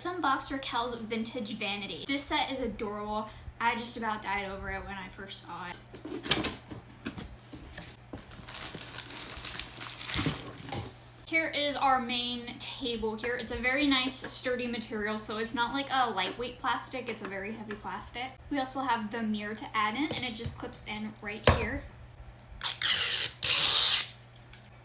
Let's unbox Raquel's vintage vanity. This set is adorable. I just about died over it when I first saw it. Here is our main table here. It's a very nice sturdy material, so it's not like a lightweight plastic, it's a very heavy plastic. We also have the mirror to add in, and it just clips in right here.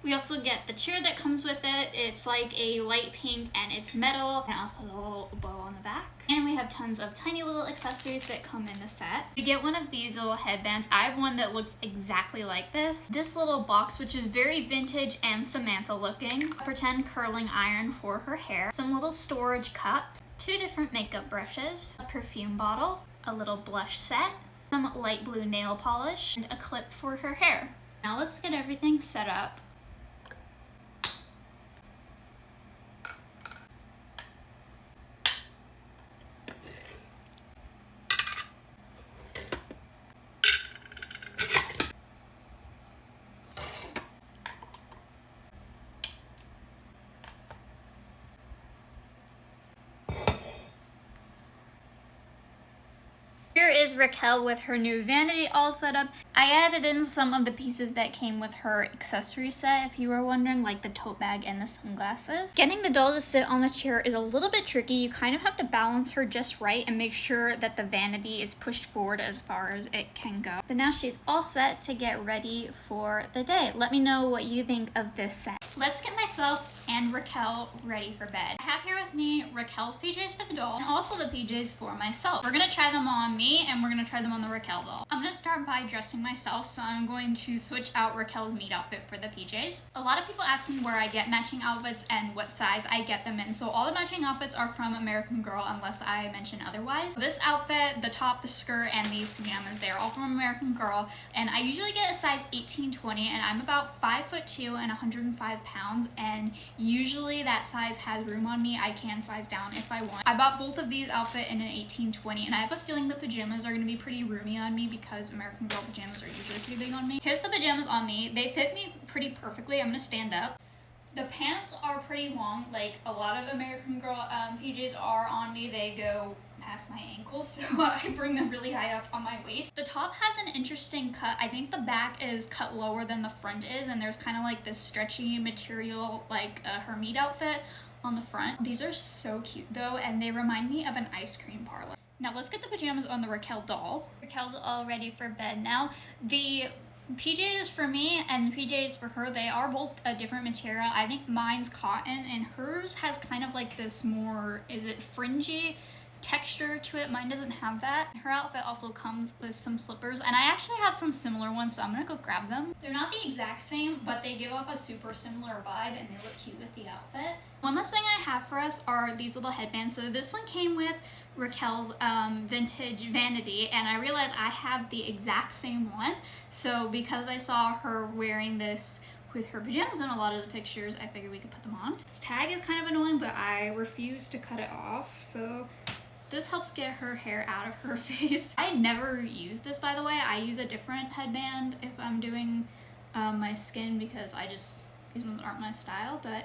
We also get the chair that comes with it. It's like a light pink and it's metal, and it also has a little bow on the back. And we have tons of tiny little accessories that come in the set. We get one of these little headbands. I have one that looks exactly like this. This little box, which is very vintage and Samantha looking. A pretend curling iron for her hair. Some little storage cups. 2 different makeup brushes. A perfume bottle. A little blush set. Some light blue nail polish. And a clip for her hair. Now let's get everything set up. Here is Raquel with her new vanity all set up. I added in some of the pieces that came with her accessory set, if you were wondering, like the tote bag and the sunglasses. Getting the doll to sit on the chair is a little bit tricky. You kind of have to balance her just right and make sure that the vanity is pushed forward as far as it can go. But now she's all set to get ready for the day. Let me know what you think of this set. Let's get myself and Raquel ready for bed. I have here with me Raquel's PJs for the doll and also the PJs for myself. We're gonna try them on me and we're gonna try them on the Raquel doll. I'm gonna start by dressing myself, so I'm going to switch out Raquel's meat outfit for the PJs. A lot of people ask me where I get matching outfits and what size I get them in. So all the matching outfits are from American Girl unless I mention otherwise. This outfit, the top, the skirt, and these pajamas, they're all from American Girl. And I usually get a size 18-20 and I'm about 5'2" and 105 pounds. And usually that size has room on me. I can size down if I want. I bought both of these outfits in an 18-20 and I have a feeling the pajamas are gonna be pretty roomy on me because American Girl pajamas are usually pretty big on me. Here's the pajamas on me. They fit me pretty perfectly. I'm gonna stand up. The pants are pretty long, like a lot of American Girl PJs are on me. They go past my ankles, so I bring them really high up on my waist. The top has an interesting cut. I think the back is cut lower than the front is, and there's kind of like this stretchy material like her meat outfit on the front. These are so cute though, and they remind me of an ice cream parlor. Now let's get the pajamas on the Raquel doll. Raquel's all ready for bed now. The PJs for me and the PJs for her, they are both a different material. I think mine's cotton and hers has kind of like this more, is it fringy texture to it? Mine doesn't have that. Her outfit also comes with some slippers, and I actually have some similar ones, so I'm gonna go grab them. They're not the exact same, but they give off a super similar vibe and they look cute with the outfit. One last thing I have for us are these little headbands. So this one came with Raquel's vintage vanity, and I realized I have the exact same one. So because I saw her wearing this with her pajamas in a lot of the pictures, I figured we could put them on. This tag is kind of annoying, but I refuse to cut it off, so this helps get her hair out of her face. I never use this, by the way. I use a different headband if I'm doing my skin because these ones aren't my style, but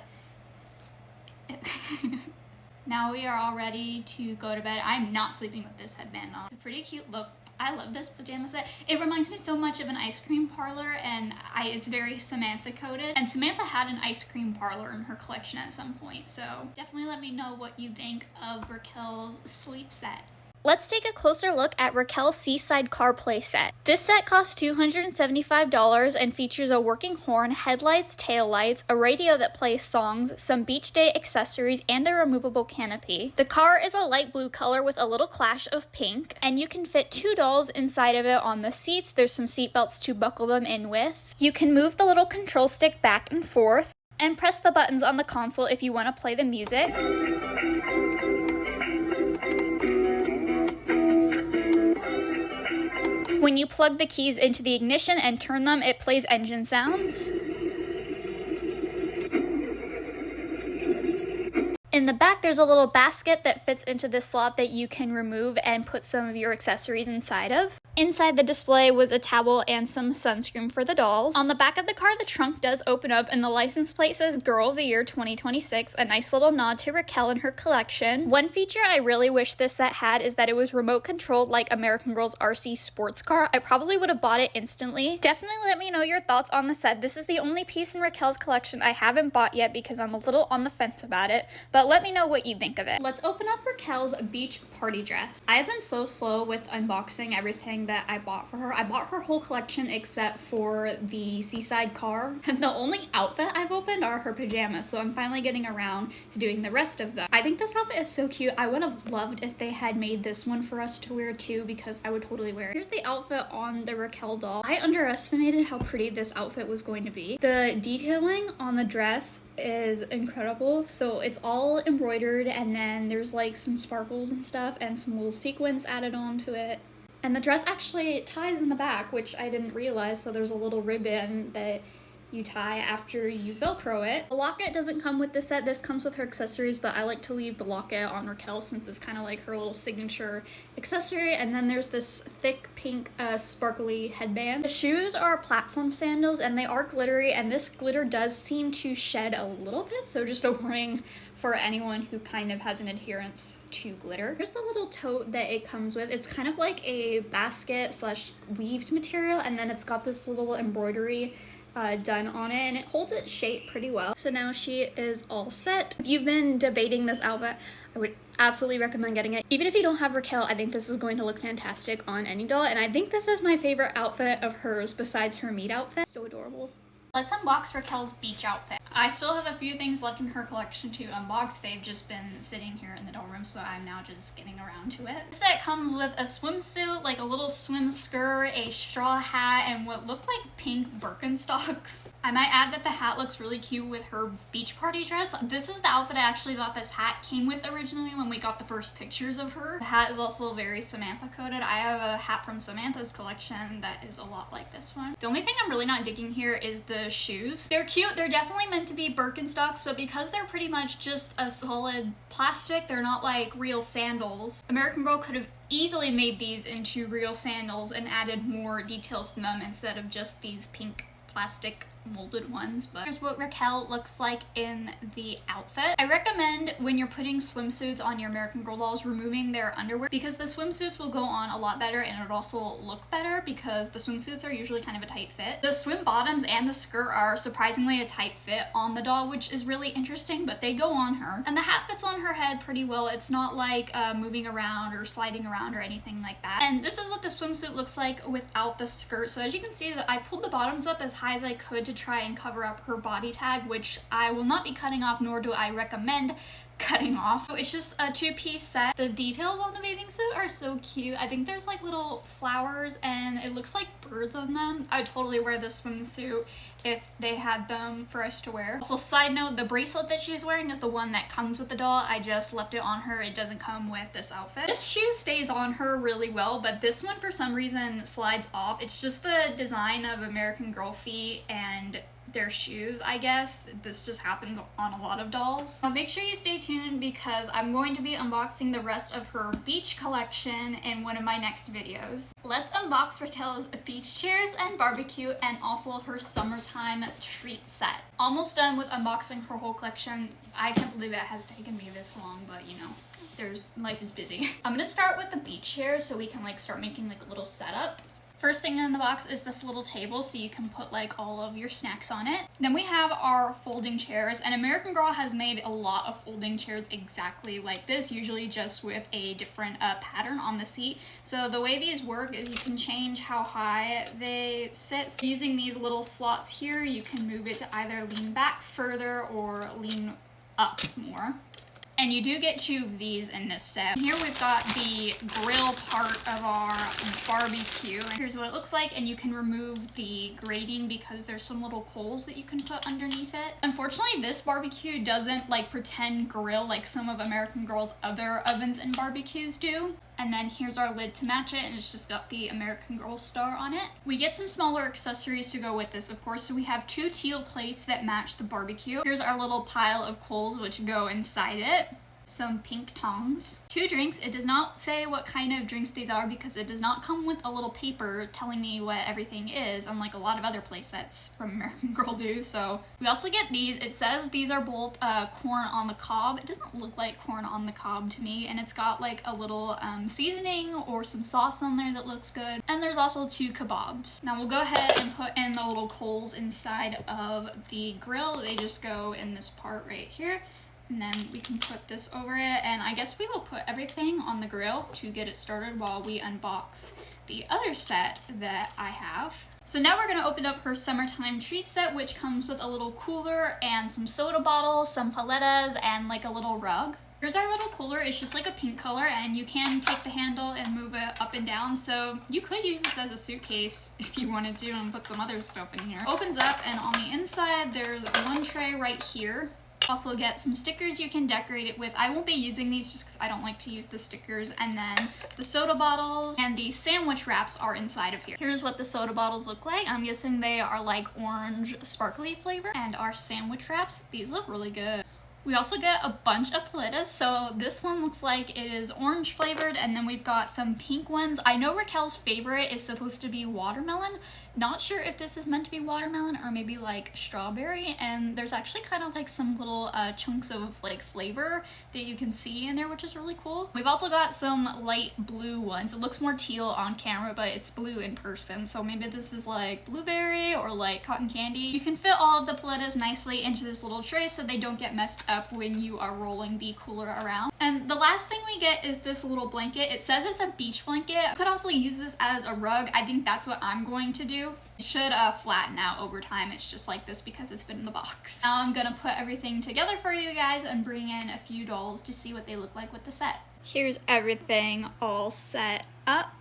now we are all ready to go to bed. I'm not sleeping with this headband on. It's a pretty cute look. I love this pajama set. It reminds me so much of an ice cream parlor, and it's very Samantha coded. And Samantha had an ice cream parlor in her collection at some point, so definitely let me know what you think of Raquel's sleep set. Let's take a closer look at Raquel's Seaside car playset. This set costs $275 and features a working horn, headlights, taillights, a radio that plays songs, some beach day accessories, and a removable canopy. The car is a light blue color with a little clash of pink, and you can fit 2 dolls inside of it on the seats. There's some seat belts to buckle them in with. You can move the little control stick back and forth, and press the buttons on the console if you want to play the music. When you plug the keys into the ignition and turn them, it plays engine sounds. In the back, there's a little basket that fits into this slot that you can remove and put some of your accessories inside of. Inside the display was a towel and some sunscreen for the dolls. On the back of the car, the trunk does open up and the license plate says Girl of the Year 2026, a nice little nod to Raquel and her collection. One feature I really wish this set had is that it was remote controlled like American Girl's RC sports car. I probably would have bought it instantly. Definitely let me know your thoughts on the set. This is the only piece in Raquel's collection I haven't bought yet because I'm a little on the fence about it, but let me know what you think of it. Let's open up Raquel's beach party dress. I have been so slow with unboxing everything that I bought for her. I bought her whole collection except for the Seaside car. And the only outfit I've opened are her pajamas, so I'm finally getting around to doing the rest of them. I think this outfit is so cute. I would have loved if they had made this one for us to wear too, because I would totally wear it. Here's the outfit on the Raquel doll. I underestimated how pretty this outfit was going to be. The detailing on the dress is incredible. So it's all embroidered and then there's like some sparkles and stuff and some little sequins added onto it. And the dress actually ties in the back, which I didn't realize, so there's a little ribbon that you tie after you Velcro it. The locket doesn't come with this set. This comes with her accessories, but I like to leave the locket on Raquel since it's kind of like her little signature accessory. And then there's this thick pink sparkly headband. The shoes are platform sandals and they are glittery, and this glitter does seem to shed a little bit, so just a warning for anyone who kind of has an adherence to glitter. Here's the little tote that it comes with. It's kind of like a basket slash weaved material, and then it's got this little embroidery done on it, and it holds its shape pretty well. So now she is all set. If you've been debating this outfit, I would absolutely recommend getting it. Even if you don't have Raquel, I think this is going to look fantastic on any doll, and I think this is my favorite outfit of hers besides her meet outfit. So adorable. Let's unbox Raquel's beach outfit. I still have a few things left in her collection to unbox. They've just been sitting here in the doll room, so I'm now just getting around to it. This set comes with a swimsuit, like a little swim skirt, a straw hat, and what look like pink Birkenstocks. I might add that the hat looks really cute with her beach party dress. This is the outfit I actually thought this hat came with originally when we got the first pictures of her. The hat is also very Samantha coded. I have a hat from Samantha's collection that is a lot like this one. The only thing I'm really not digging here is the shoes. They're cute. They're definitely meant to be Birkenstocks, but because they're pretty much just a solid plastic, they're not like real sandals. American Girl could have easily made these into real sandals and added more details to them instead of just these pink plastic molded ones. But here's what Raquel looks like in the outfit. I recommend when you're putting swimsuits on your American Girl dolls removing their underwear, because the swimsuits will go on a lot better and it'll also look better because the swimsuits are usually kind of a tight fit. The swim bottoms and the skirt are surprisingly a tight fit on the doll, which is really interesting, but they go on her. And the hat fits on her head pretty well. It's not like moving around or sliding around or anything like that. And this is what the swimsuit looks like without the skirt. So as you can see, I pulled the bottoms up as high as I could to try and cover up her body tag, which I will not be cutting off, nor do I recommend cutting off. So it's just a two-piece set. The details on the bathing suit are so cute. I think there's like little flowers and it looks like birds on them. I would totally wear this swimsuit if they had them for us to wear. Also, side note, the bracelet that she's wearing is the one that comes with the doll. I just left it on her. It doesn't come with this outfit. This shoe stays on her really well, but this one for some reason slides off. It's just the design of American Girl feet and their shoes, I guess. This just happens on a lot of dolls. So make sure you stay tuned because I'm going to be unboxing the rest of her beach collection in one of my next videos. Let's unbox Raquel's beach chairs and barbecue and also her summertime treat set. Almost done with unboxing her whole collection. I can't believe it has taken me this long, but you know, life is busy. I'm gonna start with the beach chairs so we can like start making like a little setup. First thing in the box is this little table so you can put like all of your snacks on it. Then we have our folding chairs, and American Girl has made a lot of folding chairs exactly like this, usually just with a different pattern on the seat. So the way these work is you can change how high they sit. So using these little slots here, you can move it to either lean back further or lean up more. And you do get two of these in this set. Here we've got the grill part of our barbecue. Here's what it looks like, and you can remove the grating because there's some little coals that you can put underneath it. Unfortunately, this barbecue doesn't like pretend grill like some of American Girl's other ovens and barbecues do. And then here's our lid to match it, and it's just got the American Girl star on it. We get some smaller accessories to go with this, of course. So we have two teal plates that match the barbecue. Here's our little pile of coals which go inside it. some pink tongs, 2 drinks. It does not say what kind of drinks these are because it does not come with a little paper telling me what everything is, unlike a lot of other play sets from American Girl do. So we also get these. It says these are both corn on the cob. It doesn't look like corn on the cob to me, and it's got like a little seasoning or some sauce on there that looks good. And there's also 2 kebabs. Now we'll go ahead and put in the little coals inside of the grill. They just go in this part right here. And then we can put this over it, and I guess we will put everything on the grill to get it started while we unbox the other set that I have. So now we're gonna open up her summertime treat set, which comes with a little cooler and some soda bottles, some paletas, and like a little rug. Here's our little cooler. It's just like a pink color, and you can take the handle and move it up and down. So you could use this as a suitcase if you wanted to and put some other stuff in here. Opens up, and on the inside, there's 1 tray right here. Also get some stickers you can decorate it with. I won't be using these just because I don't like to use the stickers. And then the soda bottles and the sandwich wraps are inside of here. Here's what the soda bottles look like. I'm guessing they are like orange sparkly flavor. And our sandwich wraps, these look really good. We also get a bunch of paletas. So this one looks like it is orange flavored, and then we've got some pink ones. I know Raquel's favorite is supposed to be watermelon. Not sure if this is meant to be watermelon or maybe like strawberry, and there's actually kind of like some little chunks of like flavor that you can see in there, which is really cool. We've also got some light blue ones. It looks more teal on camera, but it's blue in person, so maybe this is like blueberry or like cotton candy. You can fit all of the paletas nicely into this little tray so they don't get messed up when you are rolling the cooler around. And the last thing we get is this little blanket. It says it's a beach blanket. You could also use this as a rug. I think that's what I'm going to do. It should flatten out over time. It's just like this because it's been in the box. Now I'm gonna put everything together for you guys and bring in a few dolls to see what they look like with the set. Here's everything all set up.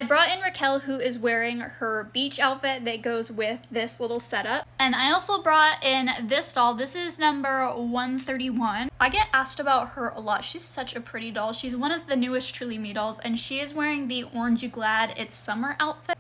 I brought in Raquel, who is wearing her beach outfit that goes with this little setup. And I also brought in this doll. This is number 131. I get asked about her a lot. She's such a pretty doll. She's one of the newest Truly Me dolls, and she is wearing the Orange You Glad It's Summer outfit.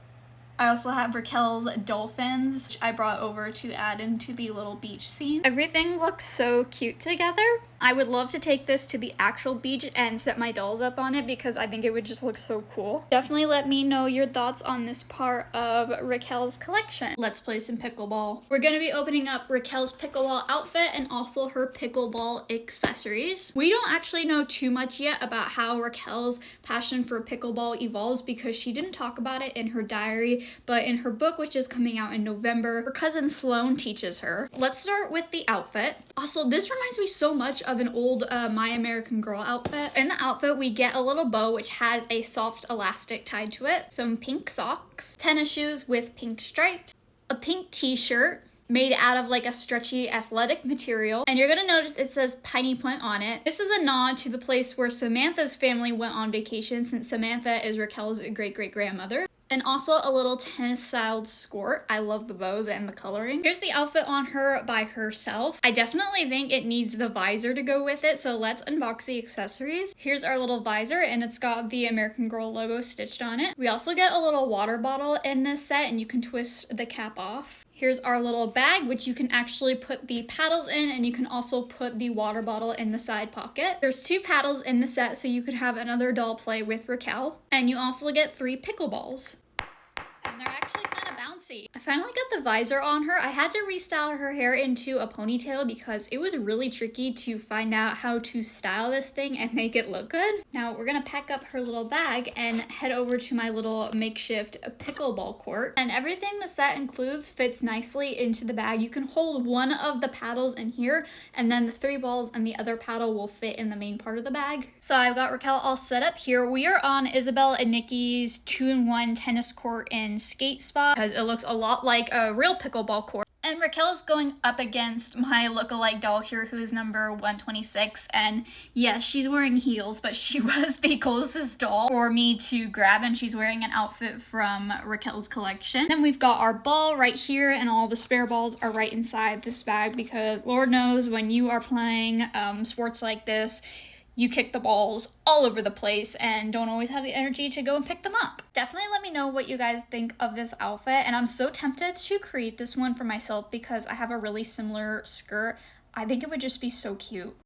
I also have Raquel's dolphins, which I brought over to add into the little beach scene. Everything looks so cute together. I would love to take this to the actual beach and set my dolls up on it because I think it would just look so cool. Definitely let me know your thoughts on this part of Raquel's collection. Let's play some pickleball. We're gonna be opening up Raquel's pickleball outfit and also her pickleball accessories. We don't actually know too much yet about how Raquel's passion for pickleball evolves because she didn't talk about it in her diary, but in her book, which is coming out in November, her cousin Sloane teaches her. Let's start with the outfit. Also, this reminds me so much of an old My American Girl outfit. In the outfit, we get a little bow which has a soft elastic tied to it, some pink socks, tennis shoes with pink stripes, a pink t-shirt made out of like a stretchy athletic material, and you're gonna notice it says Piney Point on it. This is a nod to the place where Samantha's family went on vacation, since Samantha is Raquel's great-great-grandmother. And also a little tennis-styled skirt. I love the bows and the coloring. Here's the outfit on her by herself. I definitely think it needs the visor to go with it, so let's unbox the accessories. Here's our little visor, and it's got the American Girl logo stitched on it. We also get a little water bottle in this set, and you can twist the cap off. Here's our little bag, which you can actually put the paddles in, and you can also put the water bottle in the side pocket. There's 2 paddles in the set, so you could have another doll play with Raquel. And you also get 3 pickleballs. And they're actually kind of bouncy. I finally got the visor on her. I had to restyle her hair into a ponytail because it was really tricky to find out how to style this thing and make it look good. Now we're gonna pack up her little bag and head over to my little makeshift pickleball court. And everything the set includes fits nicely into the bag. You can hold one of the paddles in here, and then the 3 balls and the other paddle will fit in the main part of the bag. So I've got Raquel all set up here. We are on Isabel and Nikki's 2-in-1 tennis court and skate spot because it looks a lot like a real pickleball court. And Raquel's going up against my look-alike doll here, who's number 126, and yes, she's wearing heels, but she was the closest doll for me to grab, and she's wearing an outfit from Raquel's collection. Then we've got our ball right here, and all the spare balls are right inside this bag because Lord knows when you are playing sports like this, you kick the balls all over the place and don't always have the energy to go and pick them up. Definitely let me know what you guys think of this outfit, and I'm so tempted to create this one for myself because I have a really similar skirt. I think it would just be so cute.